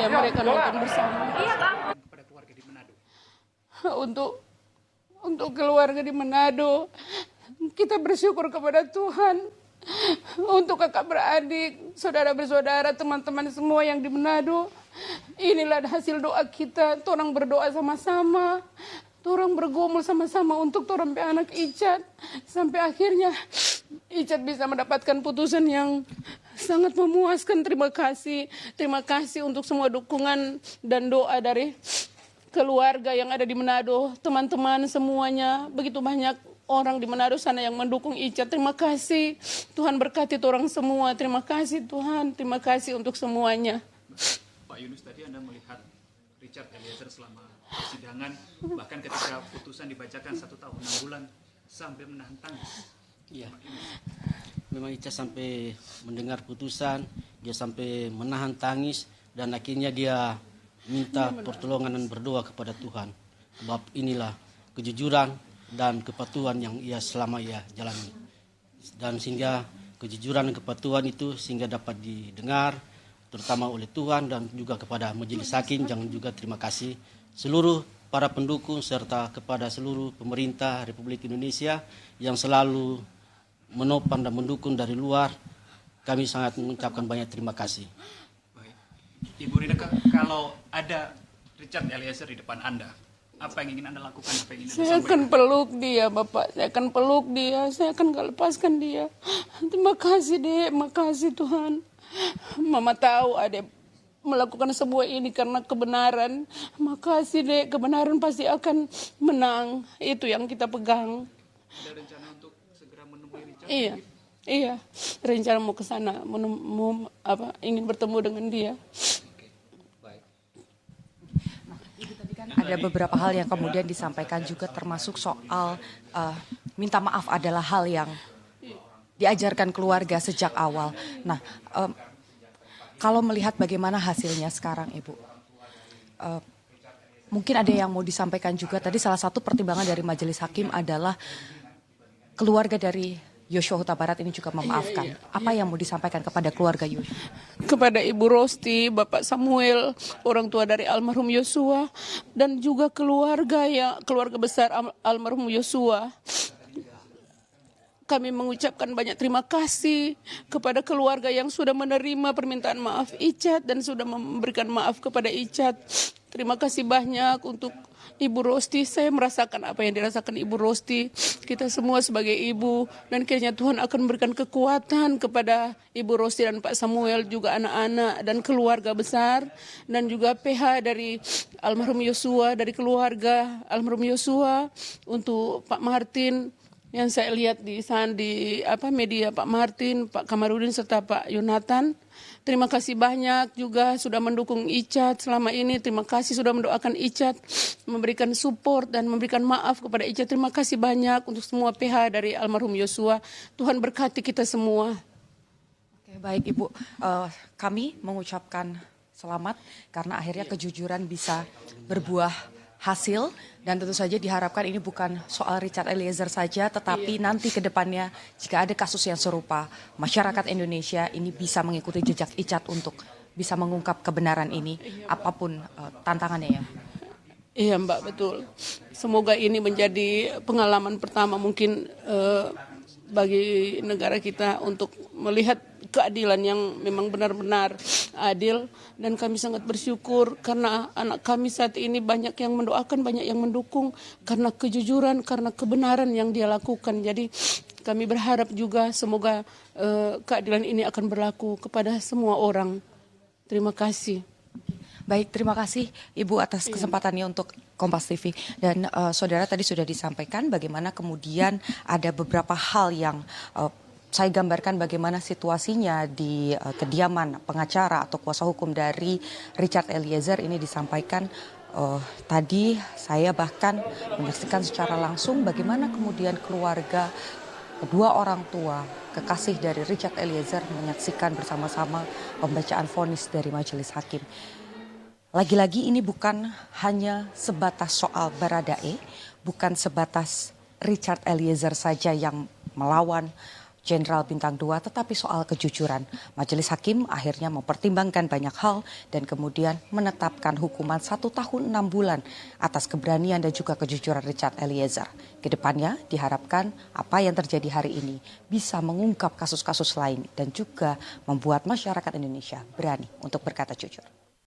Ya, mereka nonton bersama. Kepada keluarga di Manado. Untuk keluarga di Manado, kita bersyukur kepada Tuhan. Untuk kakak beradik, saudara bersaudara, teman-teman semua yang di Manado, inilah hasil doa kita. Torang berdoa sama-sama, torang bergumul sama-sama untuk torang pe anak Icat, sampai akhirnya Icat bisa mendapatkan putusan yang sangat memuaskan. Terima kasih untuk semua dukungan dan doa dari keluarga yang ada di Manado, teman-teman semuanya. Begitu banyak orang di Manado sana yang mendukung Icat. Terima kasih. Tuhan berkati orang semua. Terima kasih Tuhan. Terima kasih untuk semuanya. Pak Yunus, tadi Anda melihat Richard Eliezer selama persidangan, bahkan ketika putusan dibacakan 1 tahun 6 bulan sampai menahan tangis. Iya. Memang Icat sampai mendengar putusan, dia sampai menahan tangis dan akhirnya dia minta pertolongan dan berdoa kepada Tuhan. Sebab inilah kejujuran dan kepatuhan yang selama ia jalani. Dan sehingga kejujuran dan kepatuhan itu sehingga dapat didengar terutama oleh Tuhan dan juga kepada majelis hakim. Jangan juga terima kasih seluruh para pendukung serta kepada seluruh pemerintah Republik Indonesia yang selalu menopang dan mendukung dari luar. Kami sangat mengucapkan banyak terima kasih. Baik. Ibu Rida, kalau ada Richard Eliezer di depan Anda, apa yang ingin Anda lakukan? Apa yang ingin Anda Saya sampaikan? akan peluk dia, Bapak. Saya akan peluk dia. Saya akan gak lepaskan dia. Terima kasih, Dek. Makasih, Tuhan. Mama tahu Adek melakukan semua ini karena kebenaran. Makasih, Dek. Kebenaran pasti akan menang. Itu yang kita pegang. Ada rencana untuk segera menemui Richard? Iya. Rencana mau ke sana, ingin bertemu dengan dia. Ada beberapa hal yang kemudian disampaikan juga termasuk soal minta maaf adalah hal yang diajarkan keluarga sejak awal. Nah, kalau melihat bagaimana hasilnya sekarang, Ibu, mungkin ada yang mau disampaikan juga. Tadi salah satu pertimbangan dari majelis hakim adalah keluarga dari Yosua Huta Barat ini juga memaafkan. Apa yang mau disampaikan kepada keluarga Yosua? Kepada Ibu Rosti, Bapak Samuel, orang tua dari almarhum Yosua, dan juga keluarga besar almarhum Yosua. Kami mengucapkan banyak terima kasih kepada keluarga yang sudah menerima permintaan maaf Icat dan sudah memberikan maaf kepada Icat. Terima kasih banyak untuk Ibu Rosti. Saya merasakan apa yang dirasakan Ibu Rosti. Kita semua sebagai ibu, dan kiranya Tuhan akan memberikan kekuatan kepada Ibu Rosti dan Pak Samuel, juga anak-anak dan keluarga besar, dan juga PH dari almarhum Yosua, dari keluarga almarhum Yosua, untuk Pak Martin yang saya lihat di media, Pak Martin, Pak Kamarudin serta Pak Yonatan. Terima kasih banyak juga sudah mendukung Icat selama ini. Terima kasih sudah mendoakan Icat, memberikan support dan memberikan maaf kepada Icat. Terima kasih banyak untuk semua PH dari almarhum Yosua. Tuhan berkati kita semua. Oke, baik Ibu, kami mengucapkan selamat karena akhirnya kejujuran bisa berbuah hasil, dan tentu saja diharapkan ini bukan soal Richard Eliezer saja, tetapi nanti ke depannya jika ada kasus yang serupa, masyarakat Indonesia ini bisa mengikuti jejak Icat untuk bisa mengungkap kebenaran ini, apapun tantangannya ya. Iya Mbak, betul. Semoga ini menjadi pengalaman pertama mungkin bagi negara kita untuk melihat keadilan yang memang benar-benar adil, dan kami sangat bersyukur karena anak kami saat ini banyak yang mendoakan, banyak yang mendukung karena kejujuran, karena kebenaran yang dia lakukan. Jadi kami berharap juga semoga keadilan ini akan berlaku kepada semua orang. Terima kasih. Baik, terima kasih Ibu atas kesempatannya untuk Kompas TV. Dan saudara, tadi sudah disampaikan bagaimana kemudian ada beberapa hal yang saya gambarkan bagaimana situasinya di kediaman pengacara atau kuasa hukum dari Richard Eliezer ini disampaikan. Tadi saya bahkan menyaksikan secara langsung bagaimana kemudian keluarga kedua orang tua kekasih dari Richard Eliezer menyaksikan bersama-sama pembacaan vonis dari majelis hakim. Lagi-lagi ini bukan hanya sebatas soal Baradae, bukan sebatas Richard Eliezer saja yang melawan Jenderal Bintang 2, tetapi soal kejujuran. Majelis Hakim akhirnya mempertimbangkan banyak hal dan kemudian menetapkan hukuman 1 tahun 6 bulan atas keberanian dan juga kejujuran Richard Eliezer. Kedepannya diharapkan apa yang terjadi hari ini bisa mengungkap kasus-kasus lain dan juga membuat masyarakat Indonesia berani untuk berkata jujur.